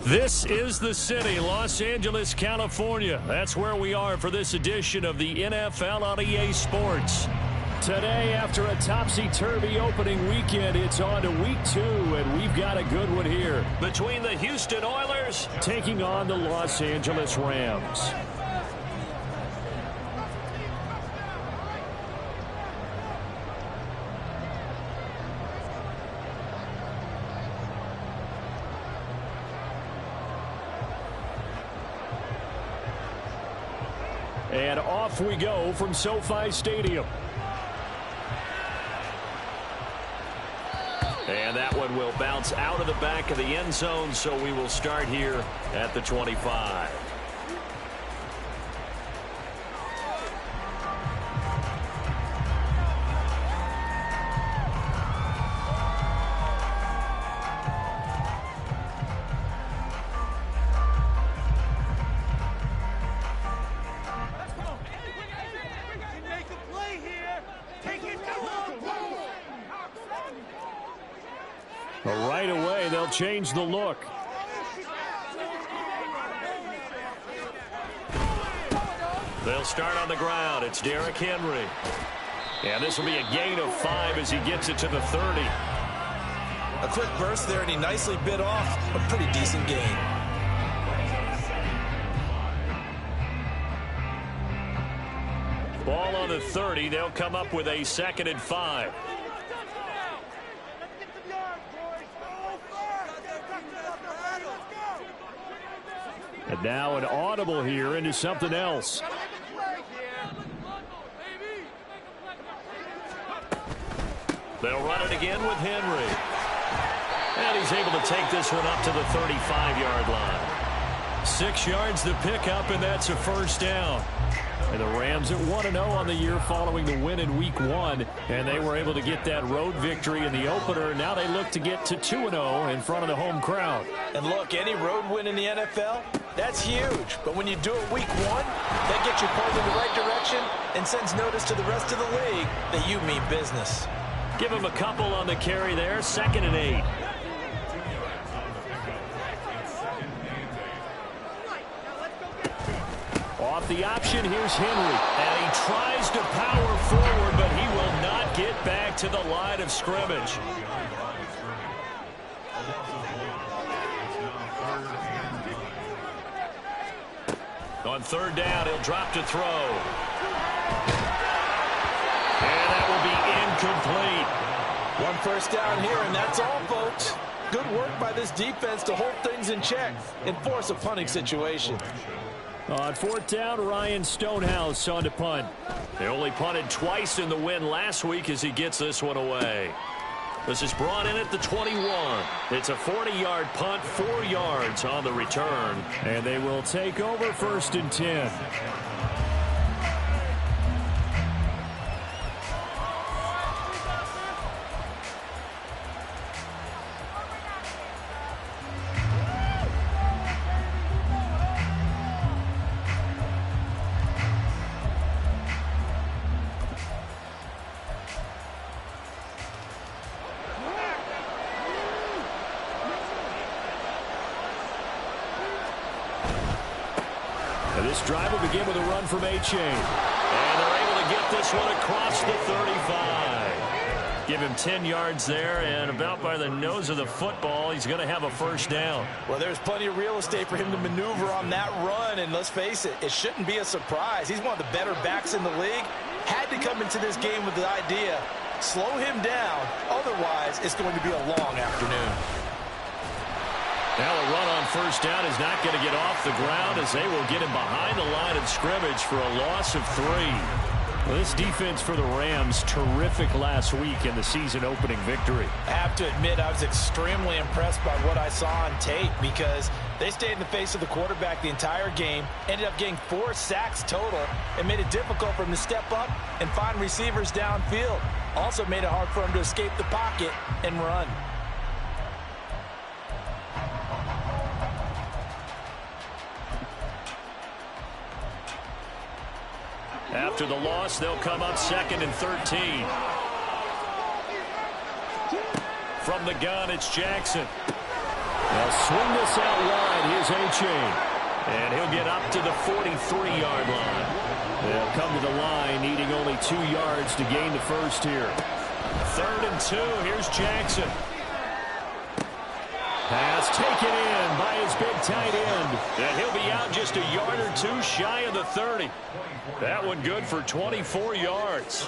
This is the city, Los Angeles, California. That's where we are for this edition of the NFL on EA Sports. Today, after a topsy-turvy opening weekend, it's on to week 2, and we've got a good one here. Between the Houston Oilers taking on the Los Angeles Rams. And off we go from SoFi Stadium. And that one will bounce out of the back of the end zone, so we will start here at the 25. Right away, they'll change the look. They'll start on the ground. It's Derrick Henry. And this will be a gain of 5 as he gets it to the 30. A quick burst there, and he nicely bit off a pretty decent gain. Ball on the 30. They'll come up with a 2nd and 5. And now an audible here into something else. They'll run it again with Henry. And he's able to take this one up to the 35-yard line. 6 yards the pickup, and that's a first down. And the Rams at 1-0 on the year following the win in Week 1. And they were able to get that road victory in the opener. Now they look to get to 2-0 in front of the home crowd. And look, any road win in the NFL, that's huge. But when you do it Week 1, that gets you pulled in the right direction and sends notice to the rest of the league that you mean business. Give him a couple on the carry there. 2nd and 8. Off the option, here's Henry. And he tries to power forward, but he will not get back to the line of scrimmage. On 3rd down, he'll drop to throw. And that will be incomplete. 1 first down here, and that's all, folks. Good work by this defense to hold things in check and force a punting situation. On 4th down, Ryan Stonehouse on to punt. They only punted twice in the win last week as he gets this one away. This is brought in at the 21. It's a 40-yard punt, 4 yards on the return. And they will take over 1st and 10. This drive will begin with a run from A-Chain. And they're able to get this one across the 35. Give him 10 yards there, and about by the nose of the football, he's going to have a first down. Well, there's plenty of real estate for him to maneuver on that run, and let's face it, it shouldn't be a surprise. He's one of the better backs in the league. Had to come into this game with the idea, slow him down, otherwise it's going to be a long afternoon. Now a run on 1st down is not going to get off the ground as they will get him behind the line of scrimmage for a loss of 3. Well, this defense for the Rams, terrific last week in the season opening victory. I have to admit, I was extremely impressed by what I saw on tape because they stayed in the face of the quarterback the entire game, ended up getting 4 sacks total, and made it difficult for him to step up and find receivers downfield. Also made it hard for him to escape the pocket and run. After the loss, they'll come up 2nd and 13. From the gun, it's Jackson. They'll swing this out wide. Here's A-Chain. And he'll get up to the 43-yard line. They'll come to the line needing only 2 yards to gain the first here. 3rd and 2. Here's Jackson. Pass taken in by his big tight end. And he'll be out just a yard or 2 shy of the 30. That one good for 24 yards.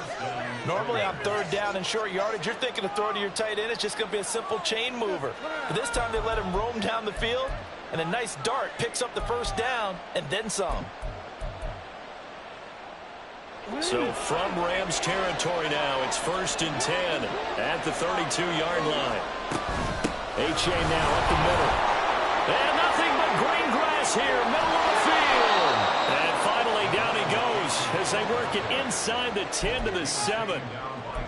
Normally on 3rd down and short yardage, you're thinking of throwing to your tight end. It's just going to be a simple chain mover. But this time they let him roam down the field. And a nice dart picks up the first down and then some. So from Rams territory now, it's 1st and 10 at the 32-yard line. A-Chain now up the middle. And nothing but green grass here, middle of the field. And finally down he goes as they work it inside the 10 to the 7.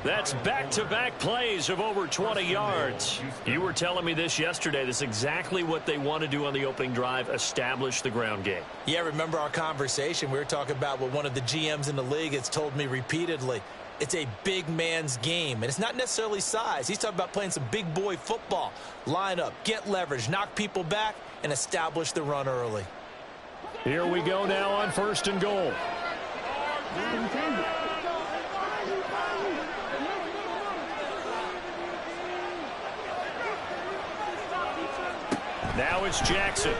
That's back-to-back plays of over 20 yards. You were telling me this yesterday. This is exactly what they want to do on the opening drive, establish the ground game. Yeah, remember our conversation? We were talking about what one of the GMs in the league has told me repeatedly. It's a big man's game, and it's not necessarily size. He's talking about playing some big boy football. Line up, get leverage, knock people back, and establish the run early. Here we go now on 1st and goal. Now it's Jackson.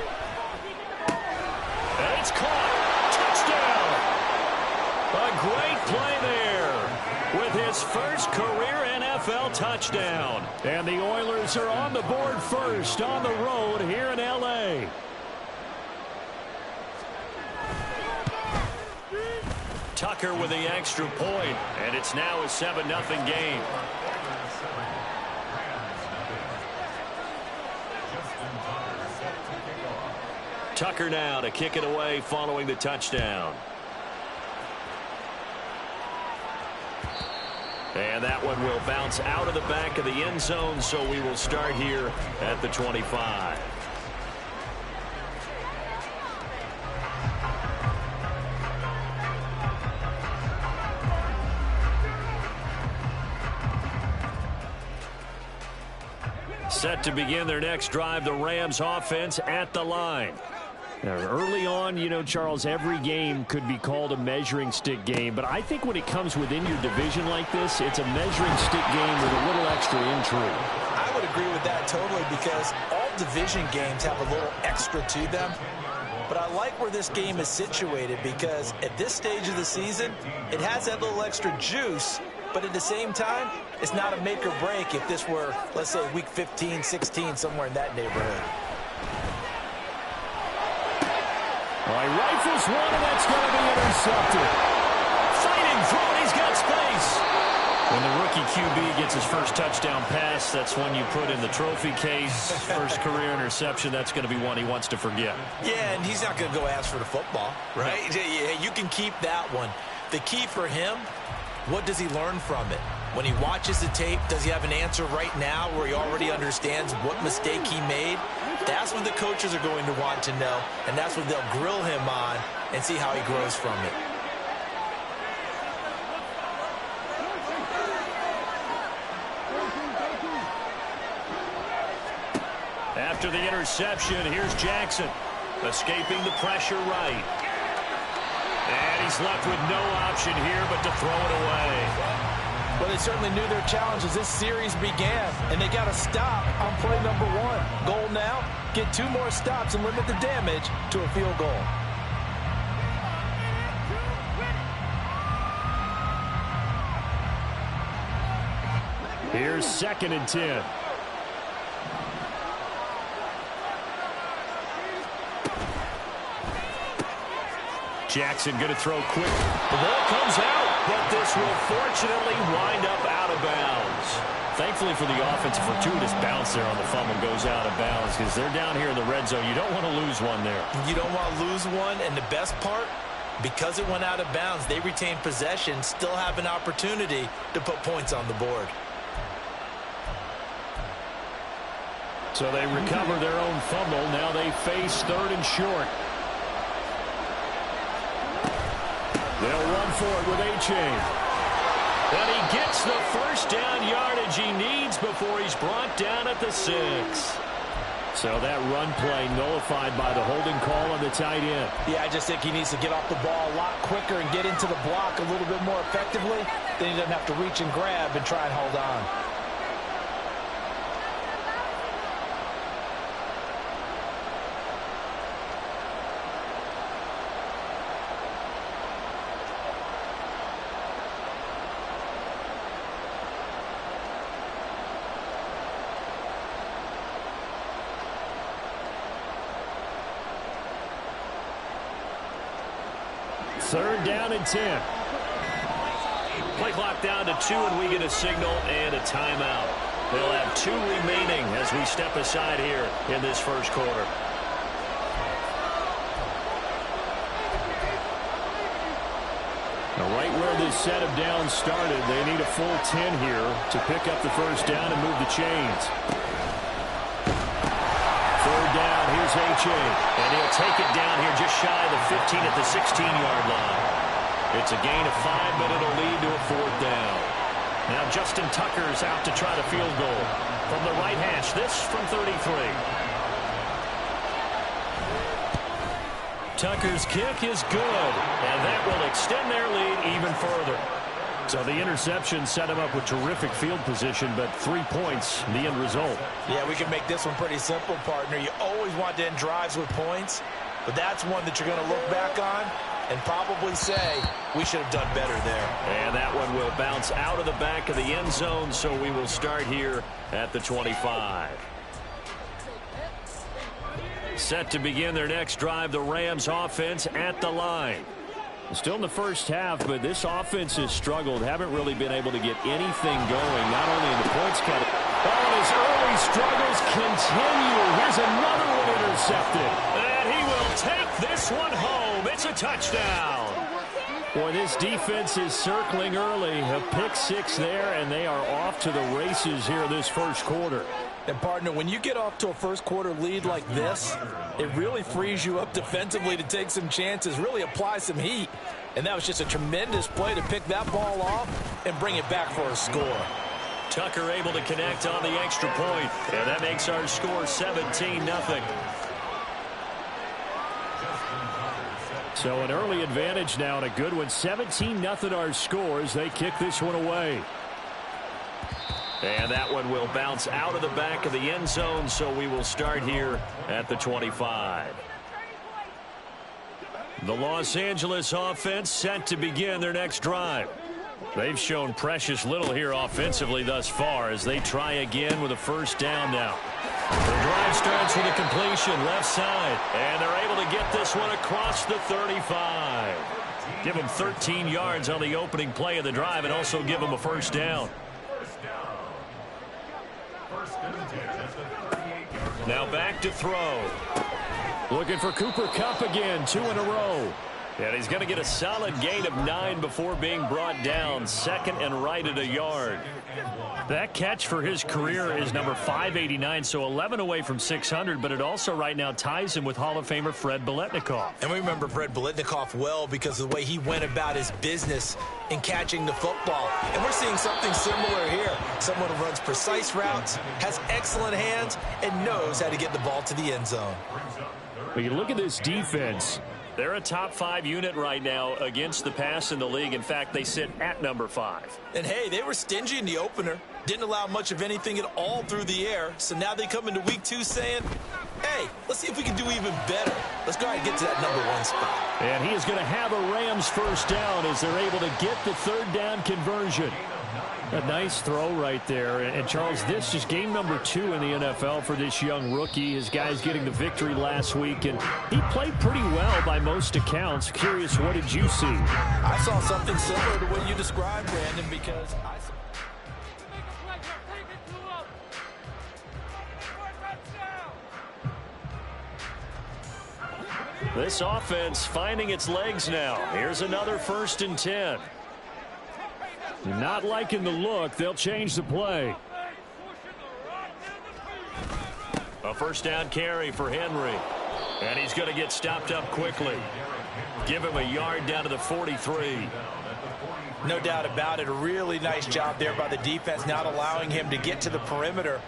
And it's caught. Touchdown. A great play there with his first career NFL touchdown. And the Oilers are on the board first on the road here in L.A. Tucker with the extra point, and it's now a 7-0 game. Tucker now to kick it away following the touchdown. And that one will bounce out of the back of the end zone, so we will start here at the 25. Set to begin their next drive, the Rams offense at the line. Now, early on, you know, Charles, every game could be called a measuring stick game, but I think when it comes within your division like this, it's a measuring stick game with a little extra intrigue. I would agree with that totally, because all division games have a little extra to them. But I like where this game is situated, because at this stage of the season, it has that little extra juice, but at the same time, it's not a make or break if this were, let's say, week 15, 16, somewhere in that neighborhood. All right, rifles one, and that's going to be intercepted. Fighting through it, he's got space. When the rookie QB gets his first touchdown pass, that's one you put in the trophy case. First career interception, that's going to be one he wants to forget. Yeah, and he's not going to go ask for the football, right? No. You can keep that one. The key for him, what does he learn from it? When he watches the tape, does he have an answer right now where he already understands what mistake he made? That's what the coaches are going to want to know, and that's what they'll grill him on and see how he grows from it. After the interception, here's Jackson, escaping the pressure right. And he's left with no option here but to throw it away. Well, they certainly knew their challenge as this series began, and they got to stop on play number 1. Goal now, get 2 more stops and limit the damage to a field goal. Here's 2nd and 10. Jackson going to throw quick. The ball comes out, but this will fortunately wind up out of bounds. Thankfully for the offense, a fortuitous bounce there on the fumble goes out of bounds because they're down here in the red zone. You don't want to lose one there. You don't want to lose one, and the best part, because it went out of bounds, they retain possession, still have an opportunity to put points on the board. So they recover their own fumble. Now they face 3rd and short. They'll run for it with A-Chain. And he gets the first down yardage he needs before he's brought down at the 6. So that run play nullified by the holding call on the tight end. Yeah, I just think he needs to get off the ball a lot quicker and get into the block a little bit more effectively. Then he doesn't have to reach and grab and try and hold on. Third down and 10. Play clock down to 2, and we get a signal and a timeout. They'll have 2 remaining as we step aside here in this first quarter. Now, right where this set of downs started, they need a full 10 here to pick up the first down and move the chains. Third down, here's H.A. And he'll take it down here just shy of the 15 at the 16-yard line. It's a gain of 5, but it'll lead to a fourth down. Now Justin Tucker's out to try the field goal. From the right hash, this from 33. Tucker's kick is good, and that will extend their lead even further. So the interception set him up with terrific field position, but 3 points, the end result. Yeah, we can make this one pretty simple, partner. You always want to end drives with points, but that's one that you're going to look back on and probably say, we should have done better there. And that one will bounce out of the back of the end zone, so we will start here at the 25. Set to begin their next drive, the Rams offense at the line. Still in the first half, but this offense has struggled. Haven't really been able to get anything going, not only in the points category. Oh, and his early struggles continue. Here's another one intercepted. And he will take this one home. It's a touchdown. Boy, this defense is circling early. A pick 6 there, and they are off to the races here this first quarter. And, partner, when you get off to a first-quarter lead like this, it really frees you up defensively to take some chances, really apply some heat. And that was just a tremendous play to pick that ball off and bring it back for a score. Tucker able to connect on the extra point, and that makes our score 17-0. So an early advantage now and a good one. 17-0 our score as they kick this one away. And that one will bounce out of the back of the end zone, so we will start here at the 25. The Los Angeles offense set to begin their next drive. They've shown precious little here offensively thus far as they try again with a first down now. The drive starts with a completion left side, and they're able to get this one across the 35. Give them 13 yards on the opening play of the drive and also give them a first down. Now back to throw. Looking for Cooper Kupp again, 2 in a row. And he's going to get a solid gain of 9 before being brought down. Second and right at a yard. That catch for his career is number 589, so 11 away from 600, but it also right now ties him with Hall of Famer Fred Biletnikoff. And we remember Fred Biletnikoff well because of the way he went about his business in catching the football. And we're seeing something similar here. Someone who runs precise routes, has excellent hands, and knows how to get the ball to the end zone. When you look at this defense, they're a top 5 unit right now against the pass in the league. In fact, they sit at number 5. And, hey, they were stingy in the opener. Didn't allow much of anything at all through the air. So now they come into week 2 saying, hey, let's see if we can do even better. Let's go ahead and get to that number 1 spot. And he is going to have a Rams first down as they're able to get the third down conversion. A nice throw right there. And Charles, this is game number 2 in the NFL for this young rookie. His guys getting the victory last week, and he played pretty well by most accounts. Curious, what did you see? I saw something similar to what you described, Brandon, because I saw... This offense finding its legs now. Here's another 1st and 10. Not liking the look. They'll change the play. A first down carry for Henry. And he's going to get stopped up quickly. Give him a yard down to the 43. No doubt about it. A really nice job there by the defense, not allowing him to get to the perimeter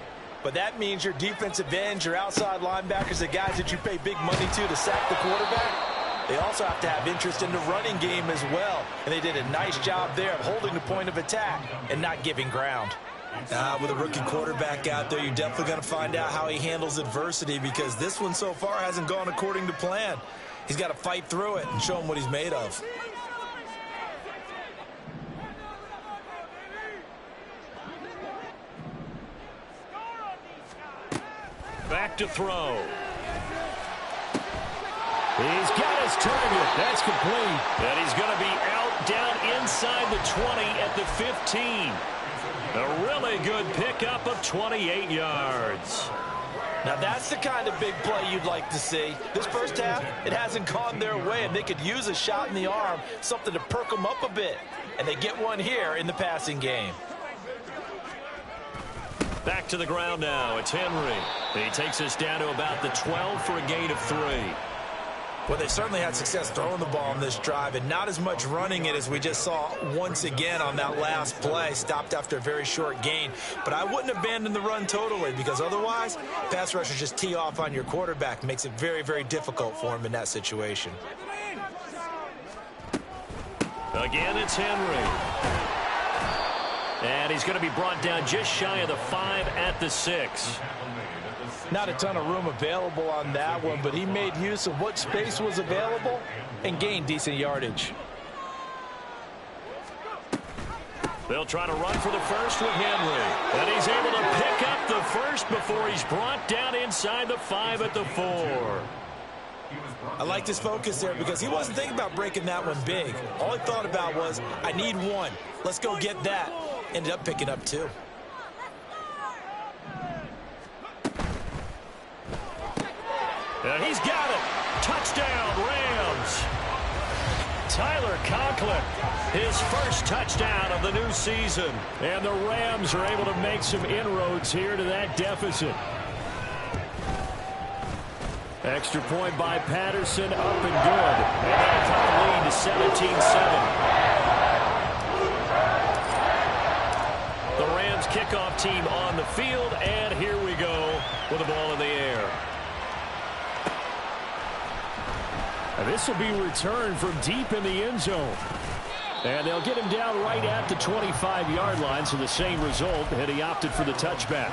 But that means your defensive ends, your outside linebackers, the guys that you pay big money to sack the quarterback, they also have to have interest in the running game as well. And they did a nice job there of holding the point of attack and not giving ground. With a rookie quarterback out there, you're definitely going to find out how he handles adversity, because this one so far hasn't gone according to plan. He's got to fight through it and show him what he's made of. Back to throw. He's got his target. That's complete. And he's going to be out down inside the 20 at the 15. A really good pickup of 28 yards. Now that's the kind of big play you'd like to see. This first half, it hasn't gone their way, and they could use a shot in the arm, something to perk them up a bit. And they get one here in the passing game. Back to the ground now. It's Henry. He takes us down to about the 12 for a gain of 3. Well, they certainly had success throwing the ball on this drive, and not as much running it as we just saw once again on that last play. Stopped after a very short gain. But I wouldn't abandon the run totally, because otherwise, pass rushers just tee off on your quarterback. Makes it very, very difficult for him in that situation. Again, it's Henry. And he's going to be brought down just shy of the 5 at the 6. Not a ton of room available on that one, but he made use of what space was available and gained decent yardage. They'll try to run for the first with Henry. And he's able to pick up the first before he's brought down inside the 5 at the 4. I liked his focus there, because he wasn't thinking about breaking that one big. All he thought about was, I need one. Let's go get that. Ended up picking up 2. And he's got it. Touchdown, Rams. Tyler Conklin, his first touchdown of the new season. And the Rams are able to make some inroads here to that deficit. Extra point by Patterson, up and good. And that'll cut the lead to 17-7. The Rams kickoff team on the field, and here we go with the ball in the air. And this will be returned from deep in the end zone. And they'll get him down right at the 25-yard line, so the same result, and he opted for the touchback.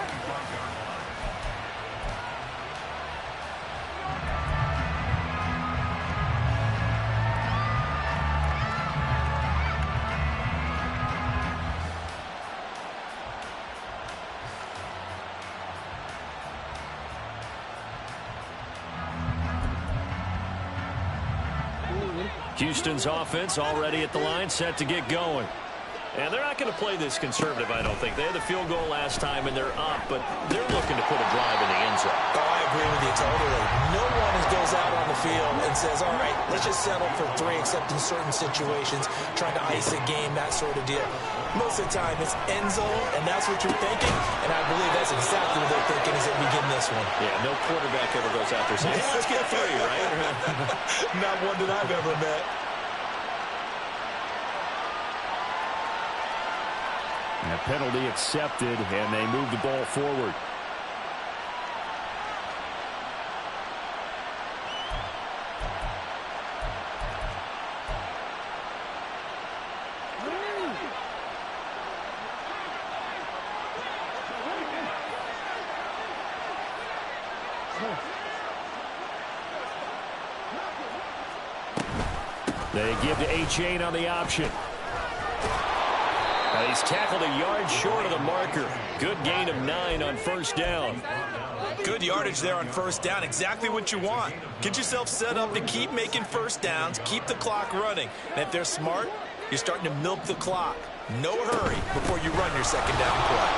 Houston's offense already at the line, set to get going. And they're not going to play this conservative, I don't think. They had the field goal last time, and they're up, but they're looking to put a drive in the end zone. Oh, I agree with you totally. No one goes out on the field and says, all right, let's just settle for 3, except in certain situations, trying to ice a game, that sort of deal. Most of the time, it's end zone, and that's what you're thinking, and I believe that's exactly what they're thinking as they begin this one. Yeah, no quarterback ever goes out there saying, hey, let's get 3, right? Not one that I've ever met. And a penalty accepted, and they move the ball forward. They give to A-Chain on the option. He's tackled a yard short of the marker. Good gain of 9 on first down. Good yardage there on first down. Exactly what you want. Get yourself set up to keep making first downs, keep the clock running. And if they're smart, you're starting to milk the clock. No hurry before you run your second down play.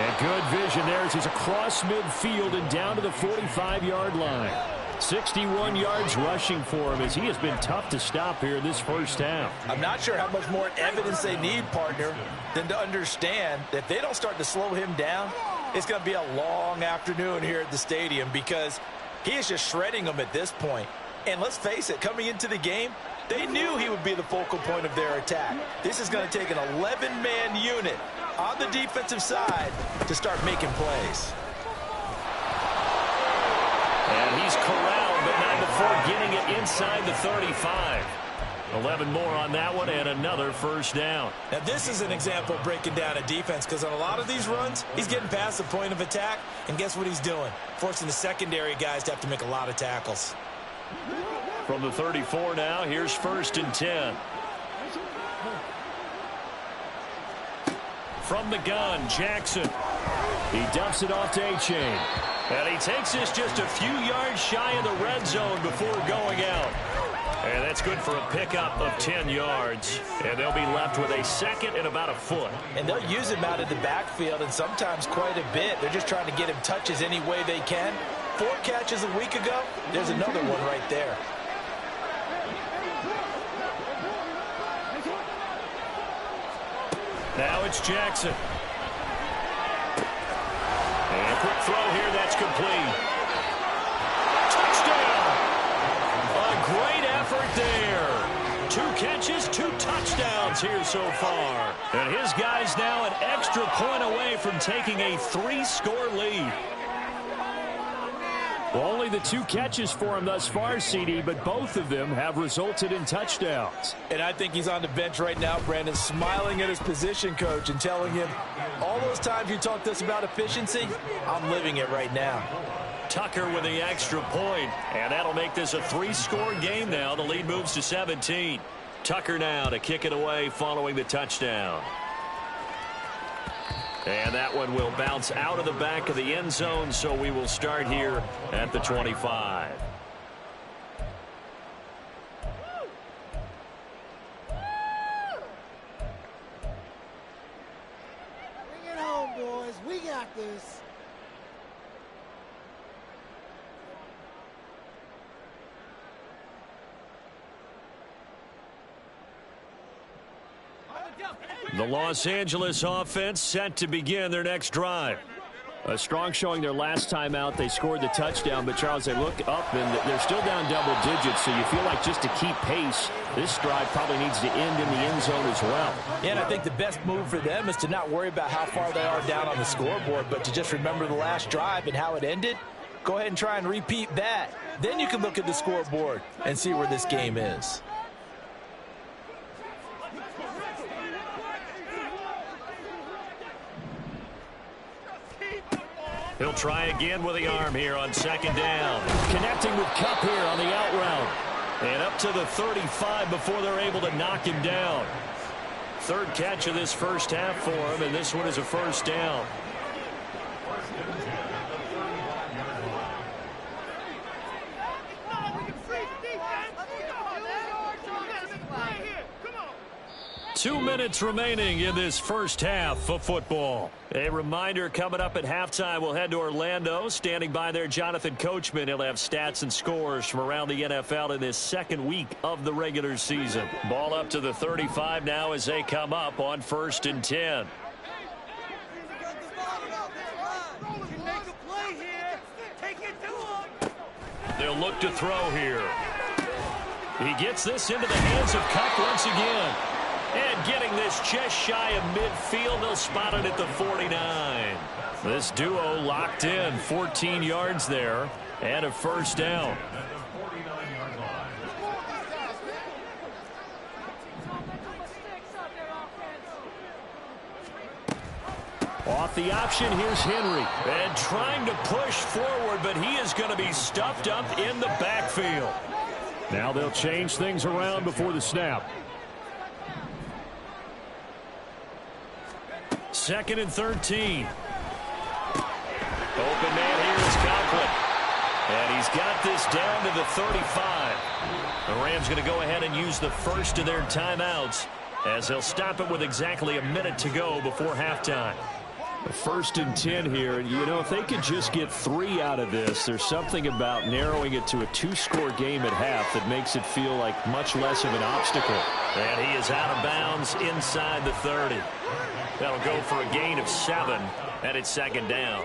And good vision there as he's across midfield and down to the 45-yard line. 61 yards rushing for him as he has been tough to stop here this first half. I'm not sure how much more evidence they need, partner, than to understand that if they don't start to slow him down, it's going to be a long afternoon here at the stadium, because he is just shredding them at this point. And let's face it, coming into the game, they knew he would be the focal point of their attack. This is going to take an 11-man unit on the defensive side to start making plays. And he's corralled, but not before getting it inside the 35. 11 more on that one, and another first down. Now, this is an example of breaking down a defense, because on a lot of these runs, he's getting past the point of attack, and guess what he's doing? Forcing the secondary guys to have to make a lot of tackles. From the 34 now, here's 1st and 10. From the gun, Jackson. He dumps it off to A-Chain. And he takes this just a few yards shy of the red zone before going out. And that's good for a pickup of 10 yards. And they'll be left with a second and about a foot. And they'll use him out of the backfield, and sometimes quite a bit. They're just trying to get him touches any way they can. 4 catches a week ago. There's another one right there. Now it's Jackson. And a quick throw here, that's complete. Touchdown! A great effort there. 2 catches, 2 touchdowns here so far. And his guys now an extra point away from taking a 3-score lead. Well, only the 2 catches for him thus far, CD, but both of them have resulted in touchdowns. And I think he's on the bench right now, Brandon, smiling at his position coach and telling him, all those times you talked to us about efficiency, I'm living it right now. Tucker with the extra point, and that'll make this a 3-score game now. The lead moves to 17. Tucker now to kick it away following the touchdown. And that one will bounce out of the back of the end zone, so we will start here at the 25. Bring it home, boys. We got this. The Los Angeles offense set to begin their next drive. A strong showing their last time out. They scored the touchdown, but Charles, they look up and they're still down double digits, so you feel like just to keep pace, this drive probably needs to end in the end zone as well. Yeah, and I think the best move for them is to not worry about how far they are down on the scoreboard, but to just remember the last drive and how it ended. Go ahead and try and repeat that. Then you can look at the scoreboard and see where this game is. He'll try again with the arm here on 2nd down. Connecting with Kupp here on the out route. And up to the 35 before they're able to knock him down. 3rd catch of this first half for him, and this one is a first down. Two minutes remaining in this first half of football. A reminder, coming up at halftime, we'll head to Orlando. Standing by there, Jonathan Coachman. He'll have stats and scores from around the NFL in this second week of the regular season. Ball up to the 35 now as they come up on 1st and 10. They'll look to throw here. He gets this into the hands of Kupp once again. And getting this just shy of midfield, they'll spot it at the 49. This duo locked in, 14 yards there, and a first down. Off the option, here's Henry. And trying to push forward, but he is going to be stuffed up in the backfield. Now they'll change things around before the snap. 2nd and 13. Open man here is Conklin. And he's got this down to the 35. The Rams going to go ahead and use the first of their timeouts as they'll stop it with exactly a minute to go before halftime. 1st and 10 here. You know, if they could just get 3 out of this, there's something about narrowing it to a 2-score game at half that makes it feel like much less of an obstacle. And he is out of bounds inside the 30. That'll go for a gain of 7, and it's 2nd down.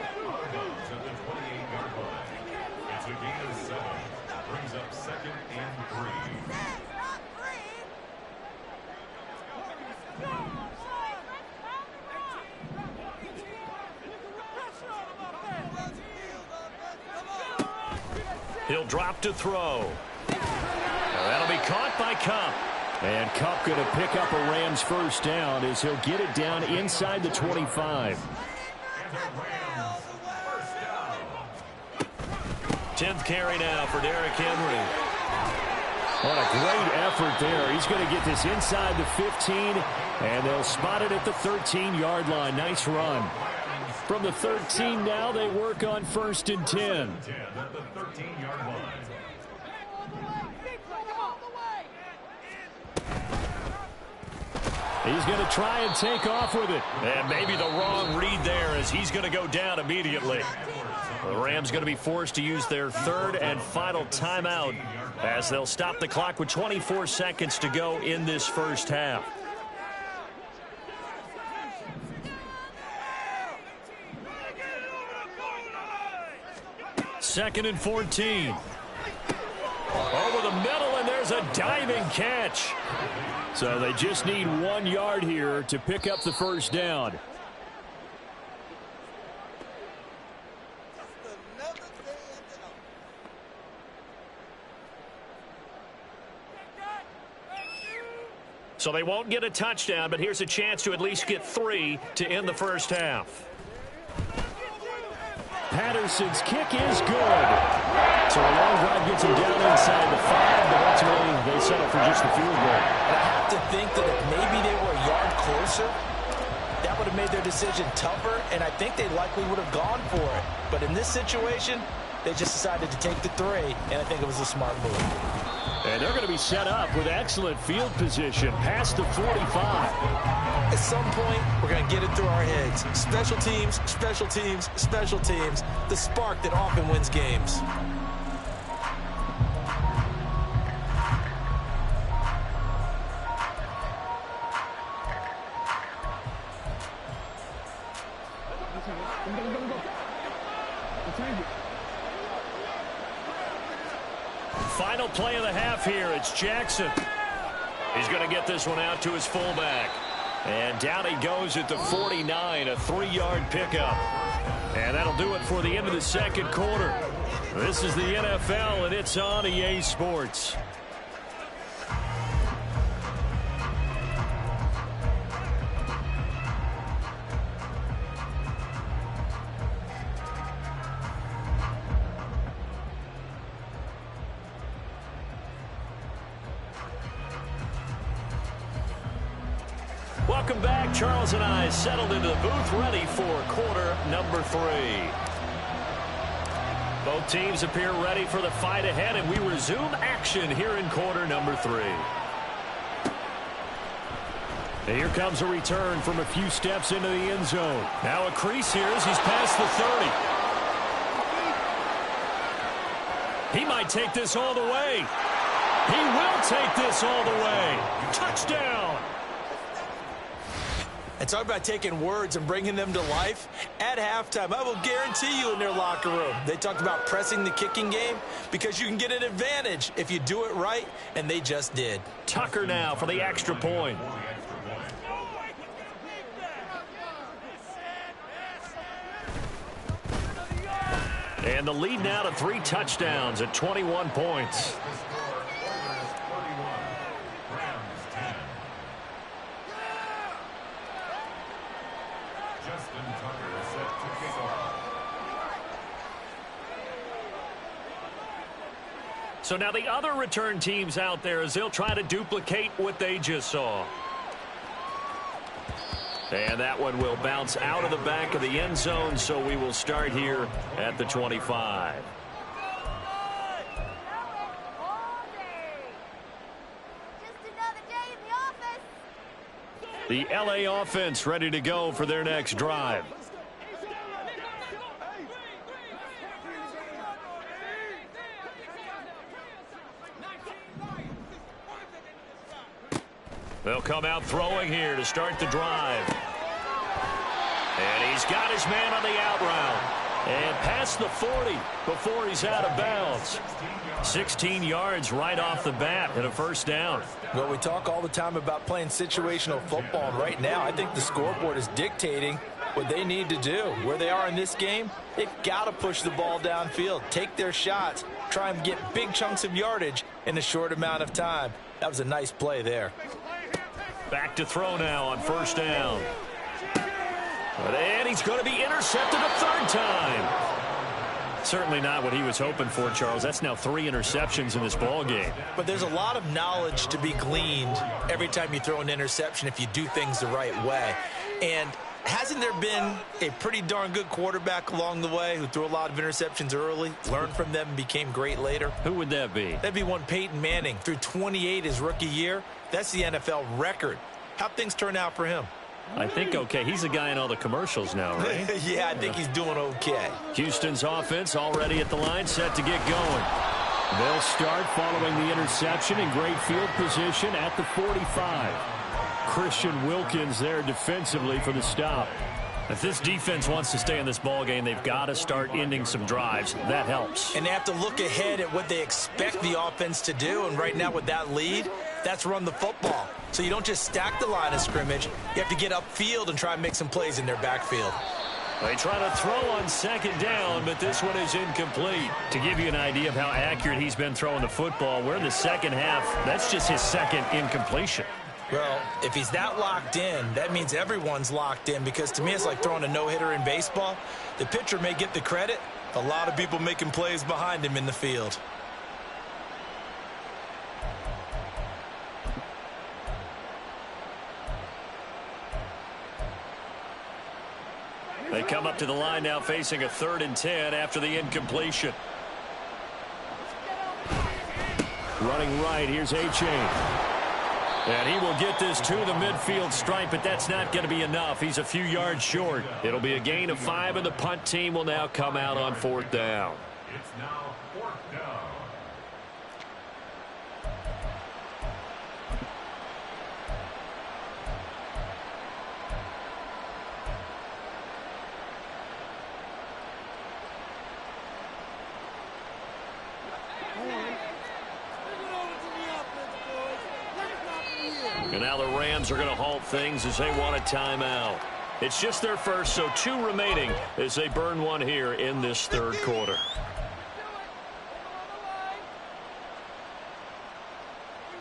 He'll drop to throw. That'll be caught by Kupp. And Kupp going to pick up a Rams first down as he'll get it down inside the 25. 10th carry now for Derrick Henry. What a great effort there. He's going to get this inside the 15, and they'll spot it at the 13-yard line. Nice run. From the 13 now, they work on 1st and 10. He's going to try and take off with it. And maybe the wrong read there as he's going to go down immediately. The Rams going to be forced to use their 3rd and final timeout as they'll stop the clock with 24 seconds to go in this first half. Second and 14. Over the middle, and there's a diving catch. So they just need 1 yard here to pick up the first down. So they won't get a touchdown, but here's a chance to at least get 3 to end the first half. Patterson's kick is good. So a long drive gets him down inside the 5, but ultimately they settle for just the field goal. And I have to think that if maybe they were a yard closer, that would have made their decision tougher, and I think they likely would have gone for it. But in this situation, they just decided to take the 3, and I think it was a smart move. And they're going to be set up with excellent field position past the 45. At some point, we're going to get it through our heads. Special teams, special teams, special teams. The spark that often wins games. Final play of the half here. It's Jackson. He's going to get this one out to his fullback. And down he goes at the 49, a 3-yard pickup. And that'll do it for the end of the second quarter. This is the NFL, and it's on EA Sports. Welcome back. Charles and I settled into the booth ready for quarter number 3. Both teams appear ready for the fight ahead, and we resume action here in quarter number 3. And here comes a return from a few steps into the end zone. Now a crease here as he's past the 30. He might take this all the way. He will take this all the way. Touchdown. And talk about taking words and bringing them to life. At halftime, I will guarantee you in their locker room, they talked about pressing the kicking game because you can get an advantage if you do it right, and they just did. Tucker now for the extra point. And the lead now to 3 touchdowns at 21 points. So now the other return teams out there as they'll try to duplicate what they just saw. And that one will bounce out of the back of the end zone, so we will start here at the 25. The LA offense ready to go for their next drive. They'll come out throwing here to start the drive. And he's got his man on the out route. And past the 40 before he's out of bounds. 16 yards right off the bat and a first down. Well, we talk all the time about playing situational football, and right now I think the scoreboard is dictating what they need to do. Where they are in this game, they've got to push the ball downfield, take their shots, try and get big chunks of yardage in a short amount of time. That was a nice play there. Back to throw now on first down. And he's going to be intercepted a third time. Certainly not what he was hoping for, Charles. That's now 3 interceptions in this ball game. But there's a lot of knowledge to be gleaned every time you throw an interception if you do things the right way. And hasn't there been a pretty darn good quarterback along the way who threw a lot of interceptions early, learned from them, and became great later? Who would that be? That'd be one Peyton Manning. Threw 28 his rookie year. That's the NFL record. How'd things turn out for him? I think okay. He's a guy in all the commercials now, right? Yeah, I think he's doing okay. Houston's offense already at the line, set to get going. They'll start following the interception in great field position at the 45. Christian Wilkins there defensively for the stop. If this defense wants to stay in this ball game, they've got to start ending some drives. That helps. And they have to look ahead at what they expect the offense to do. And right now with that lead, that's run the football. So you don't just stack the line of scrimmage. You have to get upfield and try and make some plays in their backfield. They try to throw on second down, but this one is incomplete. To give you an idea of how accurate he's been throwing the football, we're in the second half. That's just his second incompletion. Well, if he's that locked in, that means everyone's locked in, because to me it's like throwing a no-hitter in baseball. The pitcher may get the credit, a lot of people making plays behind him in the field. They come up to the line now facing a 3rd and 10 after the incompletion. Running right, here's A-Chain. And he will get this to the midfield stripe, but that's not going to be enough. He's a few yards short. It'll be a gain of 5, and the punt team will now come out on 4th down. It's now 4th down. And now the Rams are going to halt things as they want a timeout. It's just their first, so 2 remaining as they burn one here in this 3rd quarter.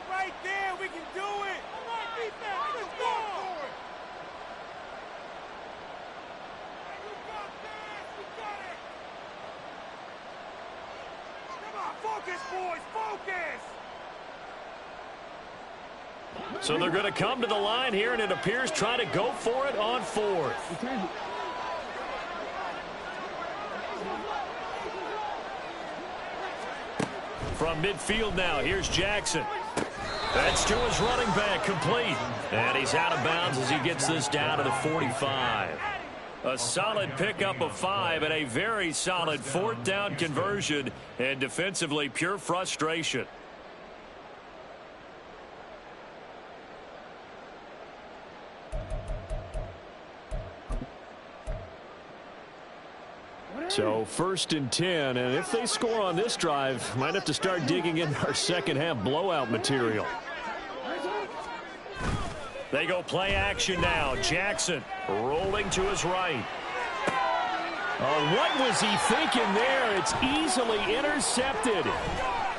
Right there, we can do it. Let's go. Come on, focus, boys, focus. So they're going to come to the line here, and it appears try to go for it on 4th. From midfield now, here's Jackson. That's to his running back, complete. And he's out of bounds as he gets this down to the 45. A solid pickup of 5 and a very solid 4th down conversion. And defensively, pure frustration. So 1st and 10, and if they score on this drive, might have to start digging in our second half blowout material. They go play action now. Jackson rolling to his right. Oh, what was he thinking there? It's easily intercepted.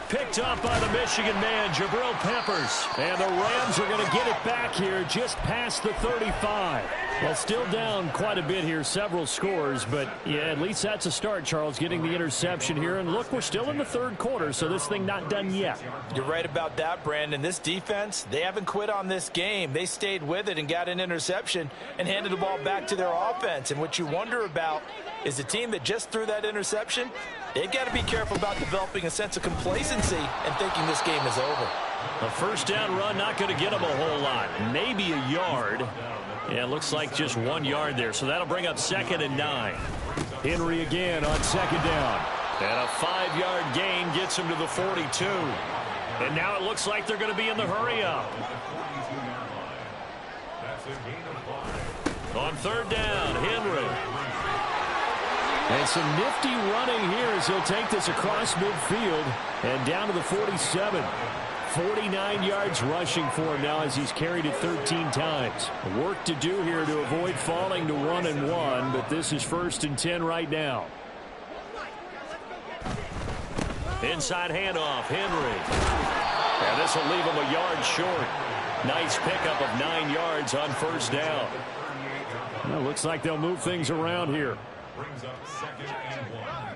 Picked up by the Michigan man, Jabril Peppers. And the Rams are going to get it back here just past the 35. Well, still down quite a bit here, several scores. But, yeah, at least that's a start, Charles, getting the interception here. And, look, we're still in the 3rd quarter, so this thing not done yet. You're right about that, Brandon. This defense, they haven't quit on this game. They stayed with it and got an interception and handed the ball back to their offense. And what you wonder about is the team that just threw that interception, they've got to be careful about developing a sense of complacency and thinking this game is over. A 1st down run not going to get them a whole lot. Maybe a yard. Yeah, it looks like just 1 yard there. So that'll bring up 2nd and 9. Henry again on 2nd down. And a 5-yard gain gets him to the 42. And now it looks like they're going to be in the hurry up. On 3rd down, Henry. And some nifty running here as he'll take this across midfield and down to the 47. 49 yards rushing for him now as he's carried it 13 times. Work to do here to avoid falling to 1-1, but this is 1st and 10 right now. Inside handoff, Henry. And this will leave him a yard short. Nice pickup of 9 yards on first down. Well, looks like they'll move things around here. Brings up 2nd and 1.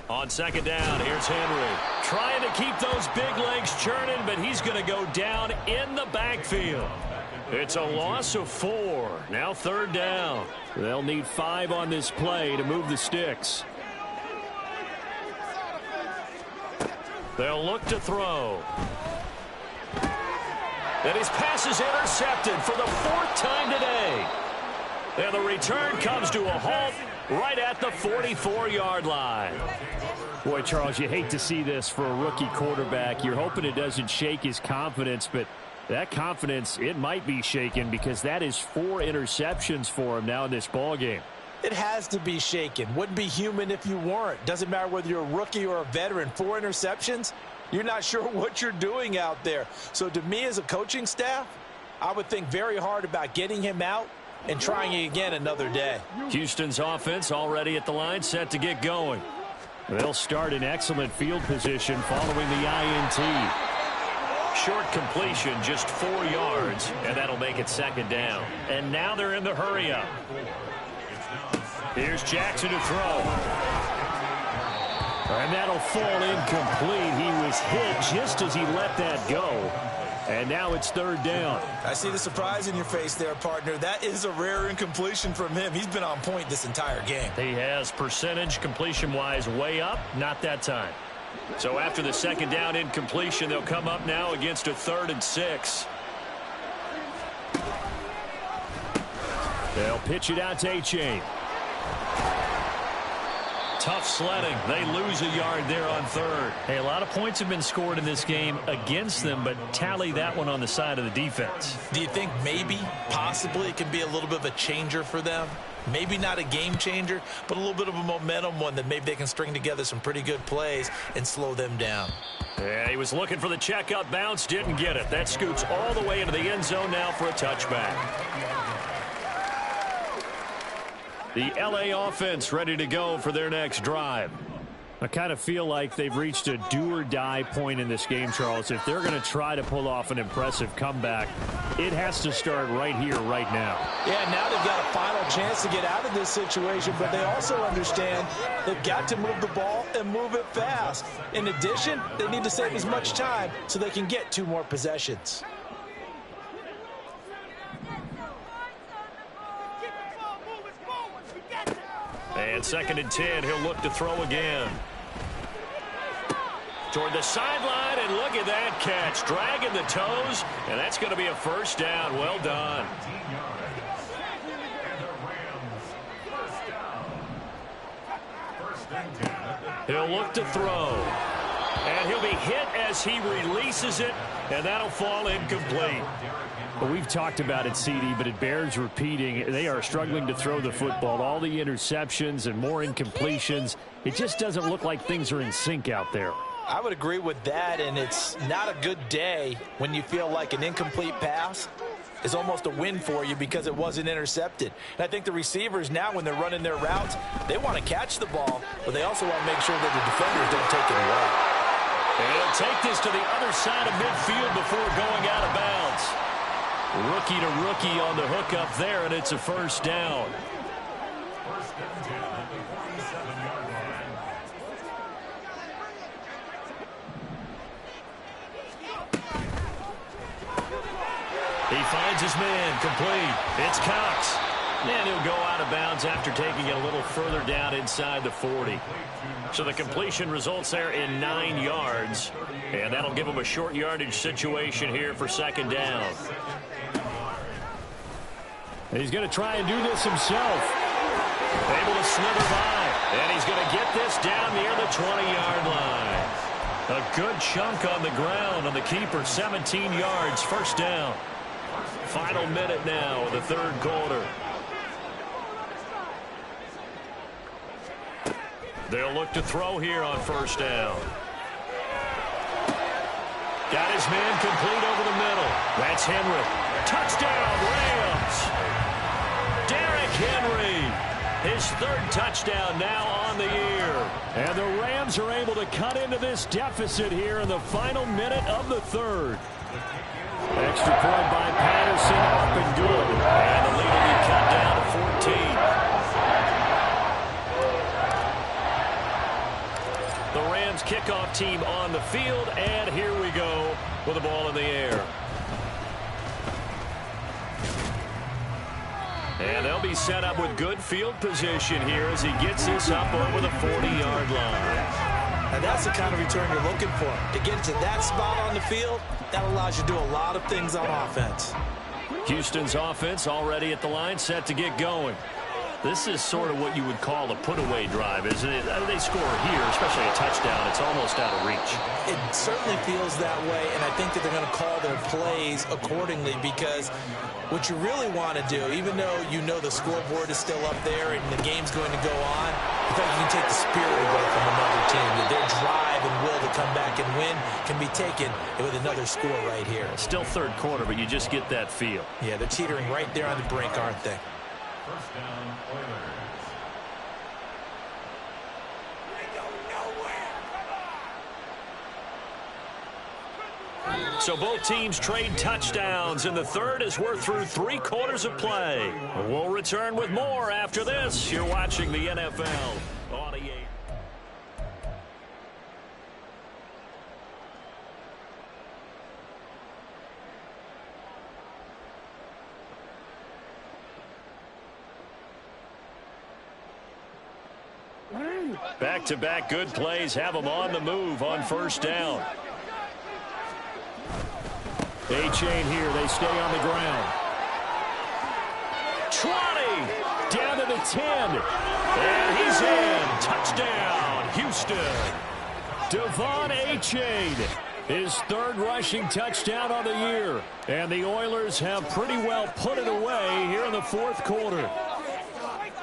On second down, here's Henry. Trying to keep those big legs churning, but he's going to go down in the backfield. It's a loss of 4. Now 3rd down. They'll need 5 on this play to move the sticks. They'll look to throw. And his pass is intercepted for the 4th time today. And the return comes to a halt right at the 44-yard line. Boy, Charles, you hate to see this for a rookie quarterback. You're hoping it doesn't shake his confidence, but that confidence, it might be shaken because that is 4 interceptions for him now in this ballgame. It has to be shaken. Wouldn't be human if you weren't. Doesn't matter whether you're a rookie or a veteran. 4 interceptions, you're not sure what you're doing out there. So to me as a coaching staff, I would think very hard about getting him out and trying it again another day. Houston's offense already at the line, set to get going. They'll start in excellent field position following the INT. Short completion, just 4 yards, and that'll make it 2nd down. And now they're in the hurry-up. Here's Jackson to throw. And that'll fall incomplete. He was hit just as he let that go. And now it's 3rd down. I see the surprise in your face there, partner. That is a rare incompletion from him. He's been on point this entire game. He has percentage completion-wise way up, not that time. So after the 2nd down incompletion, they'll come up now against a 3rd and 6. They'll pitch it out to A-Chain. Tough sledding. They lose a yard there on 3rd. Hey, a lot of points have been scored in this game against them, but tally that one on the side of the defense. Do you think maybe, possibly, it can be a little bit of a changer for them? Maybe not a game changer, but a little bit of a momentum one that maybe they can string together some pretty good plays and slow them down. Yeah, he was looking for the checkup bounce, didn't get it. That scoots all the way into the end zone now for a touchback. The LA offense ready to go for their next drive. I kind of feel like they've reached a do-or-die point in this game, Charles. If they're going to try to pull off an impressive comeback, it has to start right here, right now. Yeah, now they've got a final chance to get out of this situation, but they also understand they've got to move the ball and move it fast. In addition, they need to save as much time so they can get 2 more possessions. And 2nd and 10, he'll look to throw again. Toward the sideline, and look at that catch. Dragging the toes, and that's going to be a 1st down. Well done. He'll look to throw. And he'll be hit as he releases it, and that'll fall incomplete. Well, we've talked about it, CD, but it bears repeating. They are struggling to throw the football. All the interceptions and more incompletions. It just doesn't look like things are in sync out there. I would agree with that, and it's not a good day when you feel like an incomplete pass is almost a win for you because it wasn't intercepted. And I think the receivers now, when they're running their routes, they want to catch the ball, but they also want to make sure that the defenders don't take it away. And he'll take this to the other side of midfield before going out of bounds. Rookie to rookie on the hook up there, and it's a 1st down. He finds his man, complete. It's Cox. And he'll go out of bounds after taking it a little further down inside the 40. So the completion results there in 9 yards. And that'll give him a short yardage situation here for 2nd down. He's going to try and do this himself. Able to slither by. And he's going to get this down near the 20-yard line. A good chunk on the ground on the keeper. 17 yards, 1st down. Final minute now of the 3rd quarter. They'll look to throw here on 1st down. Got his man complete over the middle. That's Henry. Touchdown, Rams. Derrick Henry. His third touchdown now on the year. And the Rams are able to cut into this deficit here in the final minute of the third. Extra point by Patterson, up and good. And the lead will be cut down to 14. The Rams kickoff team on the field, and here we go with the ball in the air. And they'll be set up with good field position here as he gets this up over the 40-yard line. And that's the kind of return you're looking for. To get it to that spot on the field, that allows you to do a lot of things on offense. Houston's offense already at the line, set to get going. This is sort of what you would call a put-away drive, isn't it? They score here, especially a touchdown. It's almost out of reach. It certainly feels that way, and I think that they're going to call their plays accordingly because what you really want to do, even though you know the scoreboard is still up there and the game's going to go on, in fact, you can take the spirit away from another team. That their drive and will to come back and win can be taken with another score right here. Still third quarter, but you just get that feel. Yeah, they're teetering right there on the brink, aren't they? First down, Oilers. So both teams trade touchdowns in the third as we're through 3 quarters of play. We'll return with more after this. You're watching the NFL on EA. Back-to-back good plays have them on the move on first down. A-chain here. They stay on the ground. 20. Down to the 10. And he's in. Touchdown, Houston. Devon A-chain. His third rushing touchdown of the year. And the Oilers have pretty well put it away here in the fourth quarter.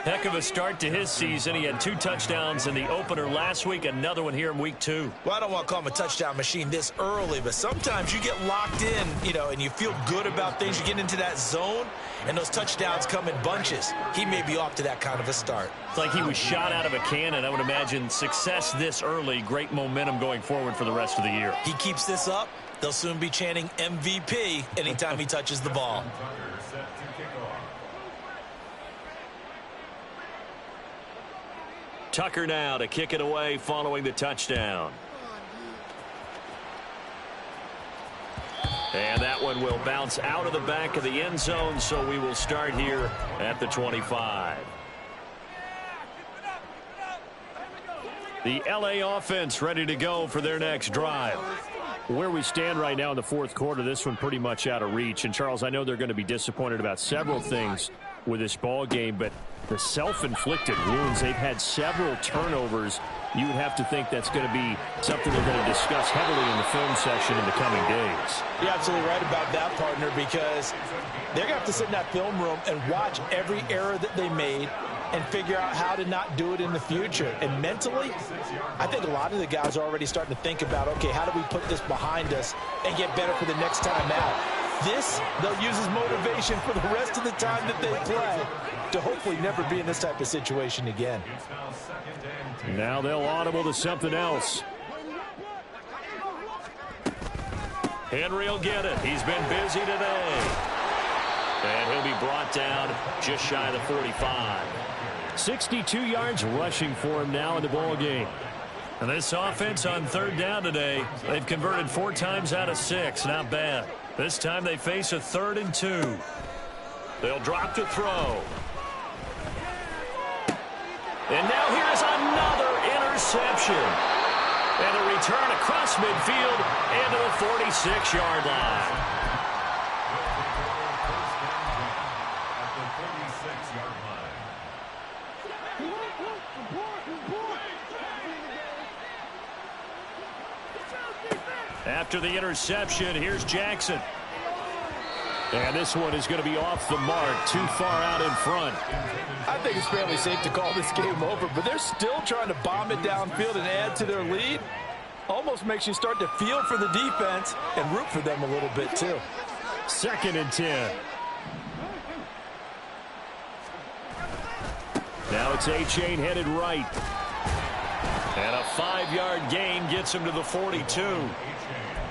Heck of a start to his season. He had 2 touchdowns in the opener last week, another one here in week 2. Well, I don't want to call him a touchdown machine this early, but sometimes you get locked in, and you feel good about things. You get into that zone, and those touchdowns come in bunches. He may be off to that kind of a start. It's like he was shot out of a cannon. I would imagine success this early, great momentum going forward for the rest of the year. He keeps this up, they'll soon be chanting MVP anytime he touches the ball. Tucker now to kick it away following the touchdown. And that one will bounce out of the back of the end zone, so we will start here at the 25. The LA offense ready to go for their next drive. Where we stand right now in the fourth quarter, this one pretty much out of reach. And, Charles, I know they're going to be disappointed about several things with this ball game, but the self-inflicted wounds, they've had several turnovers. You would have to think that's going to be something they're going to discuss heavily in the film section in the coming days. You're absolutely right about that, partner, because they're going to have to sit in that film room and watch every error that they made and figure out how to not do it in the future. And mentally, I think a lot of the guys are already starting to think about, okay, how do we put this behind us and get better for the next time out? This, they'll use as motivation for the rest of the time that they play to hopefully never be in this type of situation again. Now they'll audible to something else. Henry will get it. He's been busy today. And he'll be brought down just shy of the 45. 62 yards rushing for him now in the ball game. And this offense on third down today, they've converted 4 times out of 6. Not bad. This time they face a 3rd and 2. They'll drop to throw. And now here's another interception. And a return across midfield into the 46-yard line. After the interception, here's Jackson. And this one is going to be off the mark, too far out in front. I think it's fairly safe to call this game over, but they're still trying to bomb it downfield and add to their lead. Almost makes you start to feel for the defense and root for them a little bit, too. 2nd and 10. Now it's A-Chain headed right. And a 5-yard gain gets him to the 42.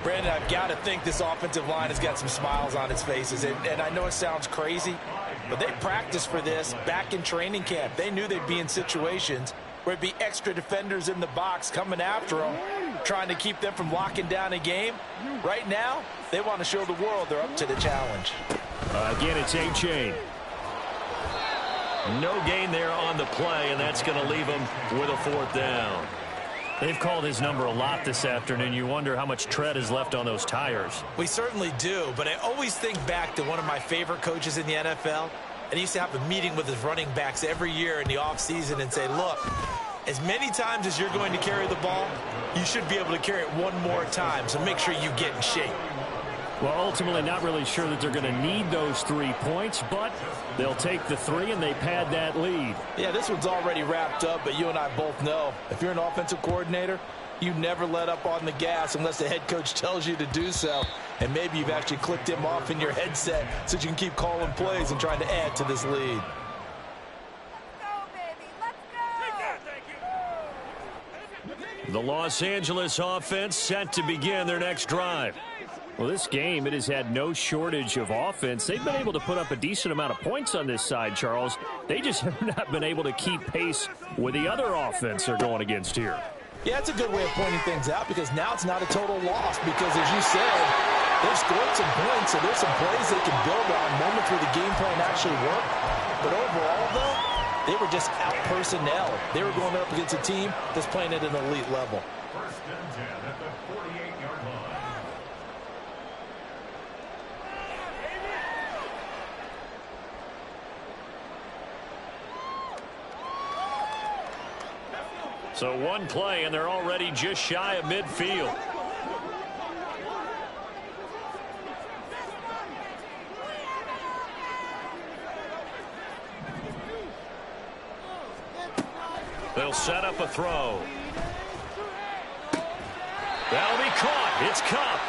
Brandon, I've got to think this offensive line has got some smiles on its faces. And I know it sounds crazy, but they practiced for this back in training camp. They knew they'd be in situations where it'd be extra defenders in the box coming after them, trying to keep them from locking down a game. Right now, they want to show the world they're up to the challenge. Again, it's A-Chain. No gain there on the play, and that's going to leave him with a 4th down. They've called his number a lot this afternoon. You wonder how much tread is left on those tires. We certainly do, but I always think back to one of my favorite coaches in the NFL. And he used to have a meeting with his running backs every year in the offseason and say, look, as many times as you're going to carry the ball, you should be able to carry it one more time, so make sure you get in shape. Well, ultimately not really sure that they're going to need those 3 points, but they'll take the 3 and they pad that lead. Yeah, this one's already wrapped up, but you and I both know if you're an offensive coordinator, you never let up on the gas unless the head coach tells you to do so. And maybe you've actually clicked him off in your headset so you can keep calling plays and trying to add to this lead. The Los Angeles offense set to begin their next drive. Well, this game, it has had no shortage of offense. They've been able to put up a decent amount of points on this side, Charles. They just have not been able to keep pace with the other offense they're going against here. Yeah, it's a good way of pointing things out because now it's not a total loss because, as you said, they've scored some points, so there's some plays they can build on, moments where the game plan actually worked. But overall, though, they were just out-personnel. They were going up against a team that's playing at an elite level. First and 10 at the 48-yard line. So one play, and they're already just shy of midfield. They'll set up a throw. That'll be caught. It's Cup.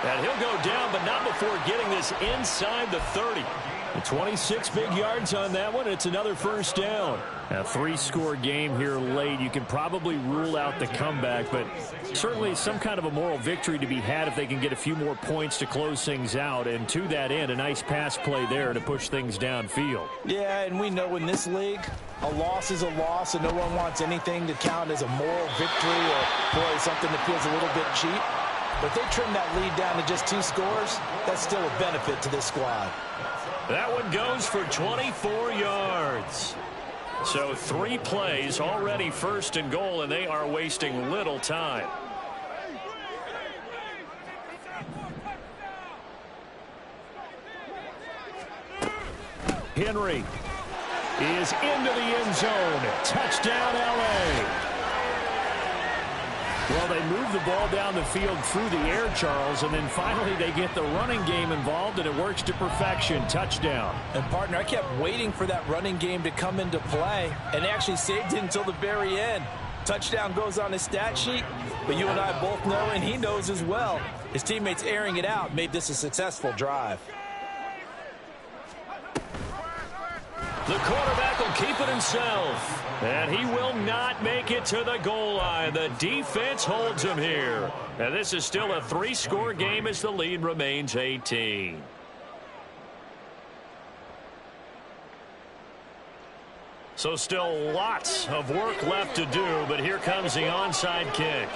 And he'll go down, but not before getting this inside the 30. 26 big yards on that one. It's another first down. A 3-score game here late. You can probably rule out the comeback, but certainly some kind of a moral victory to be had if they can get a few more points to close things out. And to that end, a nice pass play there to push things downfield. Yeah, and we know in this league, a loss is a loss, and no one wants anything to count as a moral victory or, boy, something that feels a little bit cheap. But if they trim that lead down to just 2 scores, that's still a benefit to this squad. That one goes for 24 yards. So 3 plays, already first and goal, and they are wasting little time. Henry is into the end zone. Touchdown, L.A. Well, they move the ball down the field through the air, Charles, and then finally they get the running game involved, and it works to perfection. Touchdown. And, partner, I kept waiting for that running game to come into play, and they actually saved it until the very end. Touchdown goes on his stat sheet, but you and I both know, and he knows as well, his teammates airing it out made this a successful drive. The quarterback will keep it himself. And he will not make it to the goal line. The defense holds him here. And this is still a 3-score game as the lead remains 18. So still lots of work left to do, but here comes the onside kick.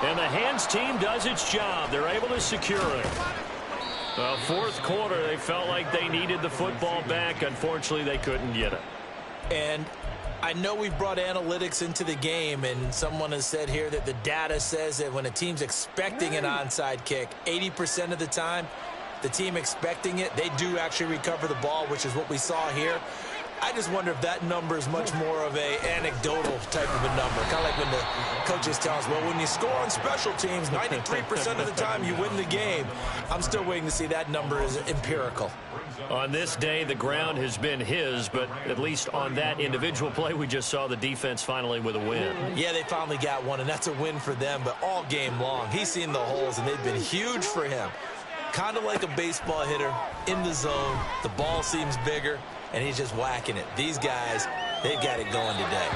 And the hands team does its job. They're able to secure it. The 4th quarter, they felt like they needed the football back. Unfortunately, they couldn't get it. And I know we've brought analytics into the game, and someone has said here that the data says that when a team's expecting an onside kick, 80% of the time, the team expecting it, they do actually recover the ball, which is what we saw here. I just wonder if that number is much more of a anecdotal type of a number. Kind of like when the coaches tell us, well, when you score on special teams, 93% of the time you win the game. I'm still waiting to see that number is empirical. On this day, the ground has been his, but at least on that individual play, we just saw the defense finally with a win. Yeah, they finally got one, and that's a win for them, but all game long, he's seen the holes, and they've been huge for him. kind of like a baseball hitter in the zone. The ball seems bigger, and he's just whacking it. These guys, they've got it going today.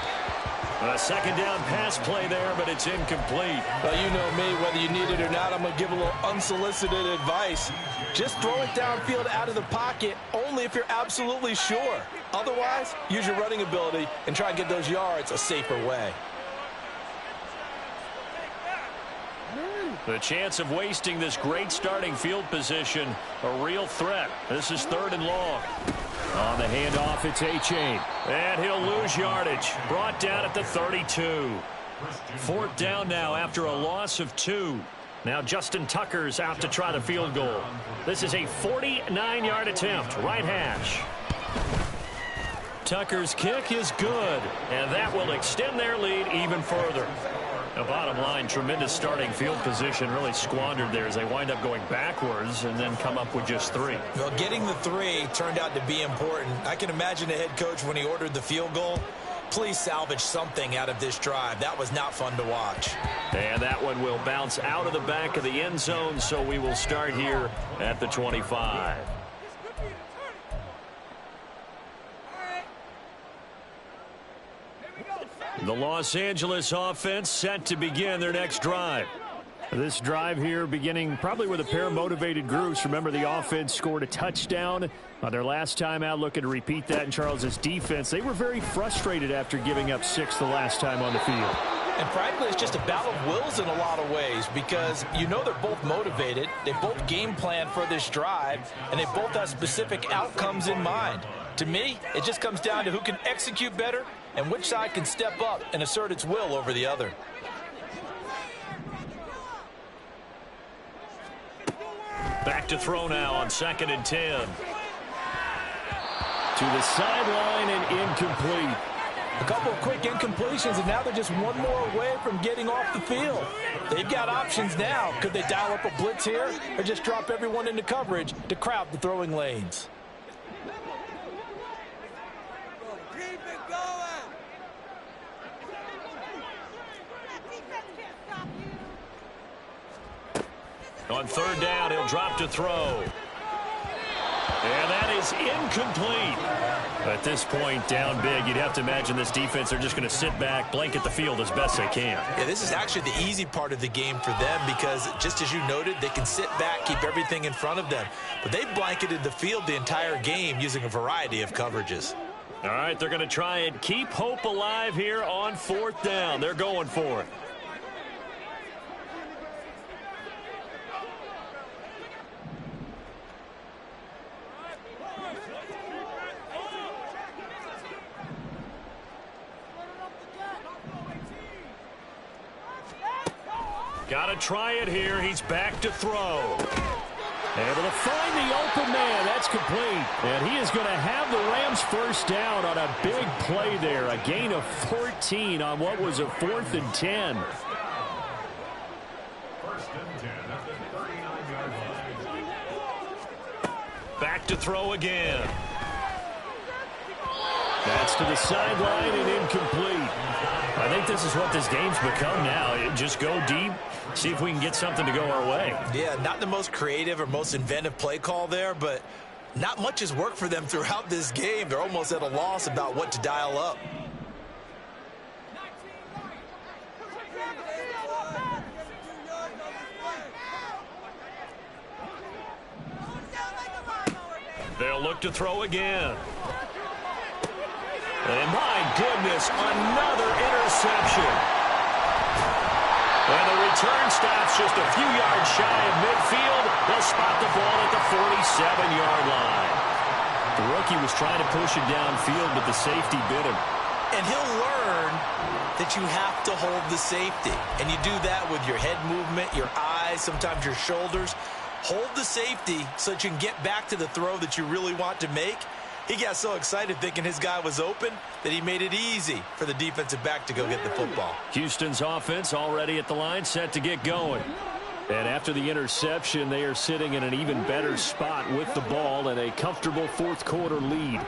A second down pass play there, but it's incomplete. Well, you know me, whether you need it or not, I'm going to give a little unsolicited advice. Just throw it downfield out of the pocket, only if you're absolutely sure. Otherwise, use your running ability and try and get those yards a safer way. The chance of wasting this great starting field position, a real threat. This is 3rd and long. On the handoff, it's A-Chain. And he'll lose yardage. Brought down at the 32. 4th down now after a loss of 2. Now Justin Tucker's out to try the field goal. This is a 49-yard attempt, right hash. Tucker's kick is good, and that will extend their lead even further. Now, bottom line, tremendous starting field position, really squandered there as they wind up going backwards and then come up with just 3. Well, getting the 3 turned out to be important. I can imagine the head coach when he ordered the field goal. Please salvage something out of this drive. That was not fun to watch. And that one will bounce out of the back of the end zone, so we will start here at the 25. The Los Angeles offense set to begin their next drive. This drive here beginning probably with a pair of motivated groups. Remember, the offense scored a touchdown on their last time out, looking to repeat that in Charles's defense. They were very frustrated after giving up 6 the last time on the field. And frankly, it's just a battle of wills in a lot of ways because you know they're both motivated. They both game plan for this drive, and they both have specific outcomes in mind. To me, it just comes down to who can execute better and which side can step up and assert its will over the other. Back to throw now on 2nd and 10. To the sideline and incomplete. A couple of quick incompletions, and now they're just one more away from getting off the field. They've got options now. Could they dial up a blitz here or just drop everyone into coverage to crowd the throwing lanes? On 3rd down, he'll drop to throw. And that is incomplete. At this point, down big, you'd have to imagine this defense are just going to sit back, blanket the field as best they can. Yeah, this is actually the easy part of the game for them because, just as you noted, they can sit back, keep everything in front of them. But they blanketed the field the entire game using a variety of coverages. All right, they're going to try and keep hope alive here on 4th down. They're going for it. Got to try it here. He's back to throw. Able to find the open man. That's complete. And he is going to have the Rams first down on a big play there. A gain of 14 on what was a 4th and 10. 1st and 10 at the 39-yard line. Back to throw again. That's to the sideline and incomplete. I think this is what this game's become now. Just go deep, see if we can get something to go our way. Yeah, not the most creative or most inventive play call there, but not much has worked for them throughout this game. They're almost at a loss about what to dial up. They'll look to throw again. And my goodness, another interception. And the return stops just a few yards shy of midfield. They'll spot the ball at the 47-yard line. The rookie was trying to push it downfield, but the safety bit him. And he'll learn that you have to hold the safety. And you do that with your head movement, your eyes, sometimes your shoulders. Hold the safety so that you can get back to the throw that you really want to make. He got so excited thinking his guy was open that he made it easy for the defensive back to go get the football. Houston's offense already at the line, set to get going. And after the interception, they are sitting in an even better spot with the ball and a comfortable 4th quarter lead.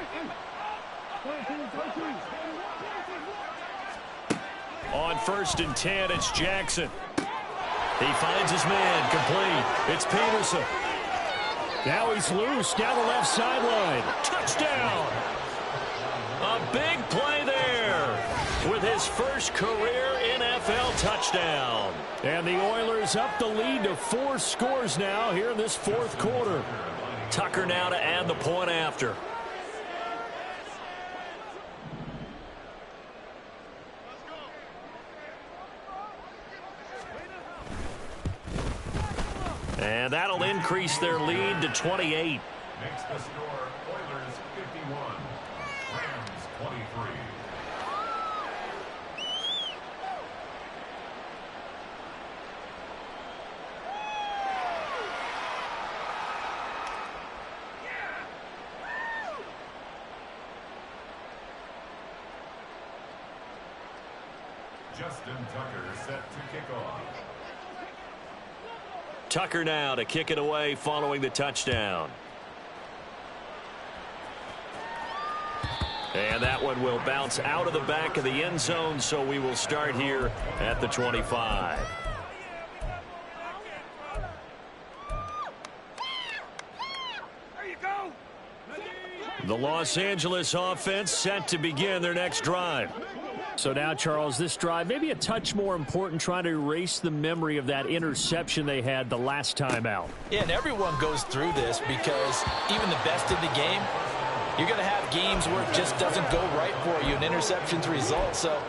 On 1st and 10, it's Jackson. He finds his man, complete. It's Peterson. Now he's loose down the left sideline. Touchdown! A big play there with his first career NFL touchdown. And the Oilers up the lead to 4 scores now here in this fourth quarter. Tucker now to add the point after. And that'll increase their lead to 28. Makes the score Oilers 51, Rams 23. Justin Tucker set to kick off. Tucker now to kick it away following the touchdown. And that one will bounce out of the back of the end zone, so we will start here at the 25. There you go. The Los Angeles offense set to begin their next drive. So now, Charles, this drive maybe a touch more important, trying to erase the memory of that interception they had the last time out. Yeah, and everyone goes through this because even the best in the game, you're going to have games where it just doesn't go right for you, an interception's result. So,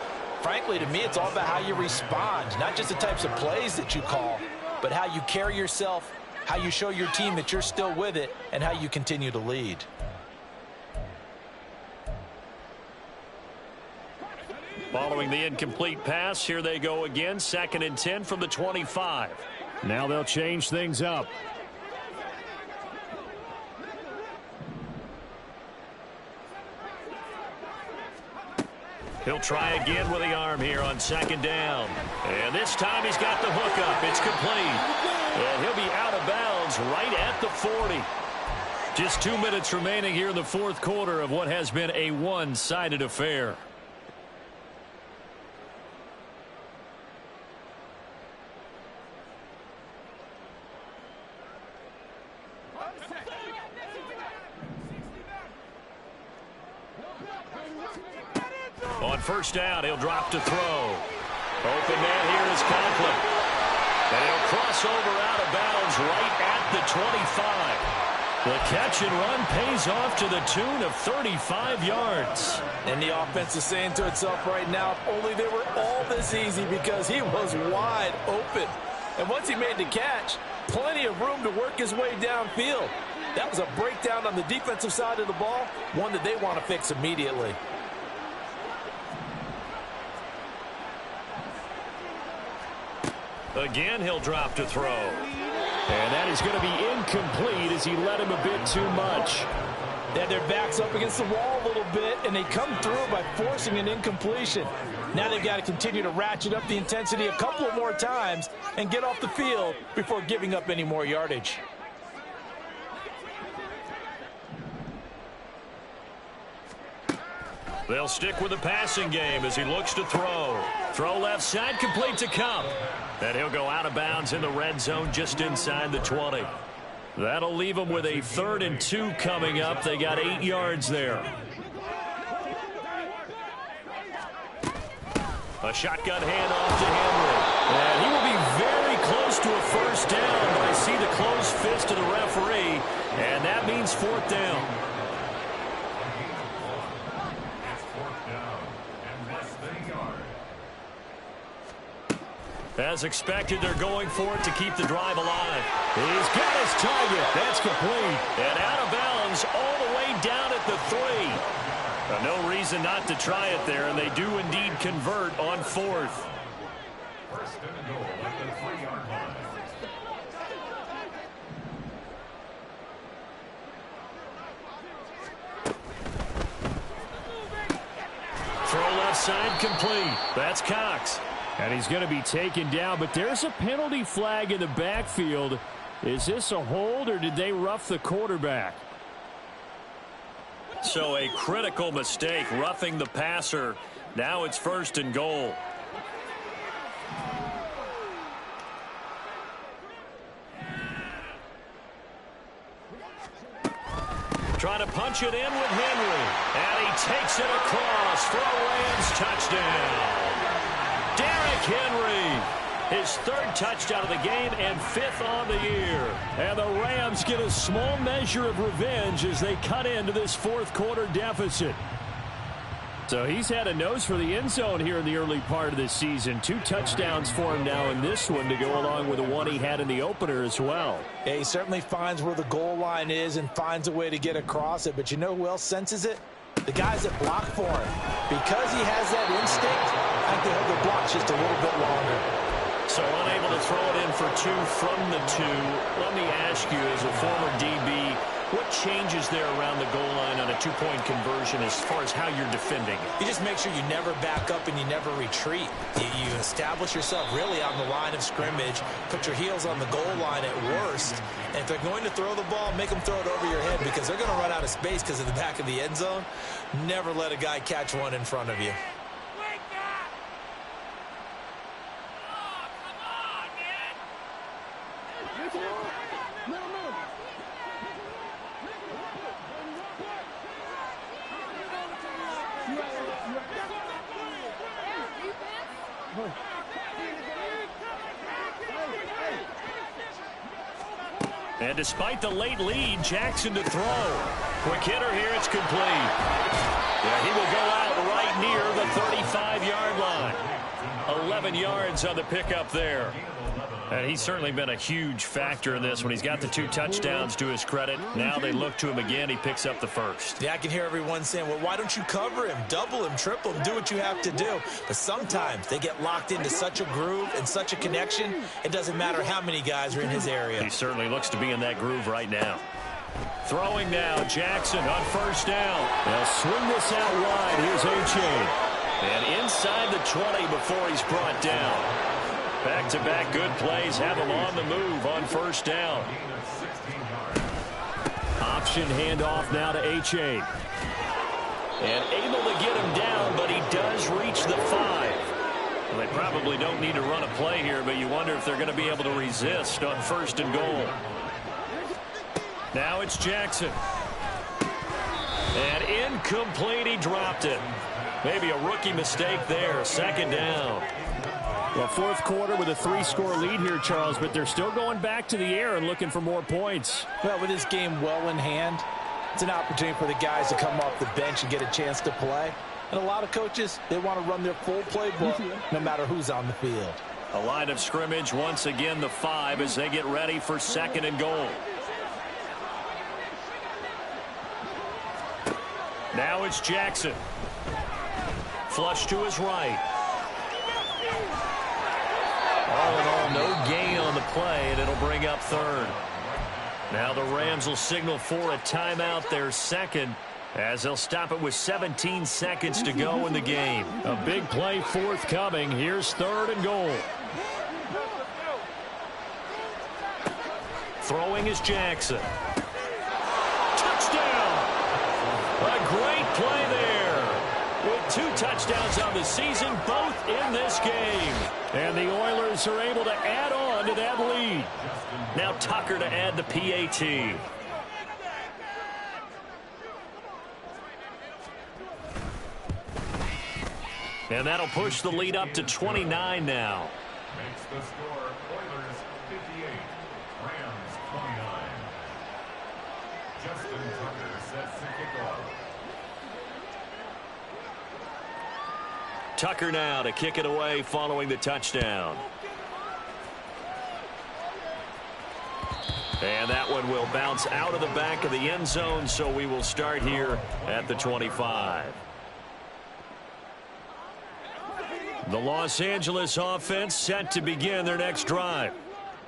frankly, to me, it's all about how you respond, not just the types of plays that you call, but how you carry yourself, how you show your team that you're still with it, and how you continue to lead. Following the incomplete pass, here they go again, 2nd and 10 from the 25. Now they'll change things up. He'll try again with the arm here on 2nd down. And this time he's got the hook up. It's complete. And he'll be out of bounds right at the 40. Just 2 minutes remaining here in the fourth quarter of what has been a one-sided affair. On 1st down, he'll drop to throw. Open man here is Conklin. And he'll cross over out of bounds right at the 25. The catch and run pays off to the tune of 35 yards. And the offense is saying to itself right now, if only they were all this easy, because he was wide open. And once he made the catch, plenty of room to work his way downfield. That was a breakdown on the defensive side of the ball, one that they want to fix immediately. Again, he'll drop to throw. And that is going to be incomplete as he led him a bit too much. They had their backs up against the wall a little bit, and they come through by forcing an incompletion. Now they've got to continue to ratchet up the intensity a couple of more times and get off the field before giving up any more yardage. They'll stick with the passing game as he looks to throw. Throw left side, complete to Cup. And he'll go out of bounds in the red zone just inside the 20. That'll leave them with a 3rd and 2 coming up. They got 8 yards there. A shotgun handoff to Henry. And he will be very close to a 1st down, but I see the closed fist of the referee, and that means 4th down. As expected, they're going for it to keep the drive alive. He's got his target. That's complete. And out of bounds all the way down at the 3. No reason not to try it there, and they do indeed convert on 4th. 1st and goal at the 3-yard line. Throw left side complete. That's Cox. And he's going to be taken down, but there's a penalty flag in the backfield. Is this a hold, or did they rough the quarterback? So a critical mistake, roughing the passer. Now it's 1st and goal. Trying to punch it in with Henry. And he takes it across for a Rams touchdown. Derrick Henry, his third touchdown of the game and fifth on the year. And the Rams get a small measure of revenge as they cut into this fourth quarter deficit. So he's had a nose for the end zone here in the early part of this season. 2 touchdowns for him now in this one to go along with the one he had in the opener as well. Yeah, he certainly finds where the goal line is and finds a way to get across it. But you know who else senses it? The guys that block for him. Because he has that instinct, I think they hold the blocks just a little bit longer. So unable to throw it in for 2 from the 2. Let me ask you, as a former DB, what changes there around the goal line on a 2-point conversion as far as how you're defending? You just make sure you never back up and you never retreat. You establish yourself really on the line of scrimmage, put your heels on the goal line at worst, and if they're going to throw the ball, make them throw it over your head because they're going to run out of space because of the back of the end zone. Never let a guy catch one in front of you. And despite the late lead, Jackson to throw. Quick hitter here, it's complete. Yeah, he will go out right near the 35-yard line. 11 yards on the pickup there. And he's certainly been a huge factor in this when he's got the 2 touchdowns to his credit. Now they look to him again. He picks up the first. Yeah, I can hear everyone saying, well, why don't you cover him, double him, triple him, do what you have to do. But sometimes they get locked into such a groove and such a connection, it doesn't matter how many guys are in his area. He certainly looks to be in that groove right now. Throwing now, Jackson on first down. They'll swing this out wide. Here's A-Chain. And inside the 20 before he's brought down. Back-to-back good plays have him on the move on first down. Option handoff now to A-Chain. And able to get him down, but he does reach the 5. Well, they probably don't need to run a play here, but you wonder if they're going to be able to resist on first and goal. Now it's Jackson. And incomplete, he dropped it. Maybe a rookie mistake there. Second down. Well, fourth quarter with a 3-score lead here, Charles, but they're still going back to the air and looking for more points. Well, with this game well in hand, it's an opportunity for the guys to come off the bench and get a chance to play. And a lot of coaches, they want to run their full playbook no matter who's on the field. A line of scrimmage, once again the 5 as they get ready for second and goal. Now it's Jackson. Flush to his right. All in all, no gain on the play, and it'll bring up third. Now the Rams will signal for a timeout, their second, as they'll stop it with 17 seconds to go in the game. A big play forthcoming. Here's third and goal. Throwing is Jackson. Touchdown! A great play there. With 2 touchdowns on the season, both in this game. And the Oilers are able to add on to that lead. Now Tucker to add the PAT. And that'll push the lead up to 29 now. Makes the score Oilers 58, Rams 29. Justin Tucker sets the kickoff. Tucker now to kick it away following the touchdown. And that one will bounce out of the back of the end zone, so we will start here at the 25. The Los Angeles offense set to begin their next drive.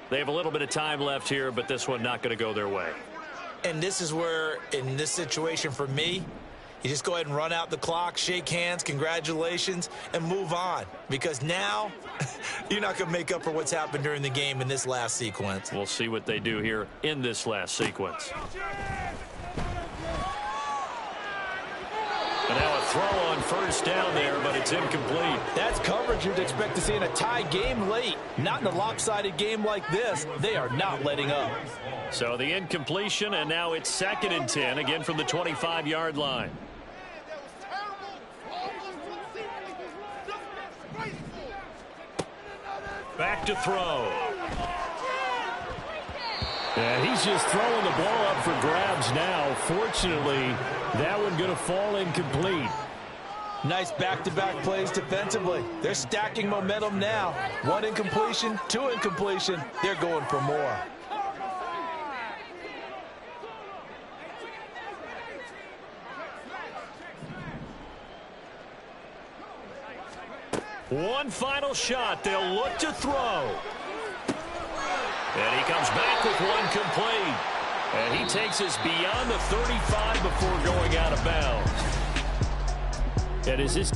They have a little bit of time left here, but this one not going to go their way. And this is where, in this situation for me, you just go ahead and run out the clock, shake hands, congratulations, and move on. Because now, you're not going to make up for what's happened during the game in this last sequence. We'll see what they do here in this last sequence. And now a throw on first down there, but it's incomplete. That's coverage you'd expect to see in a tie game late. Not in a lopsided game like this. They are not letting up. So the incompletion, and now it's 2nd and 10, again from the 25-yard line. Back to throw. Yeah, he's just throwing the ball up for grabs now. Fortunately, that one going to fall incomplete. Nice back-to-back plays defensively. They're stacking momentum now. 1 incompletion, 2 incompletion. They're going for more. One final shot. They'll look to throw. And he comes back with one complete. And he takes us beyond the 35 before going out of bounds. And is this...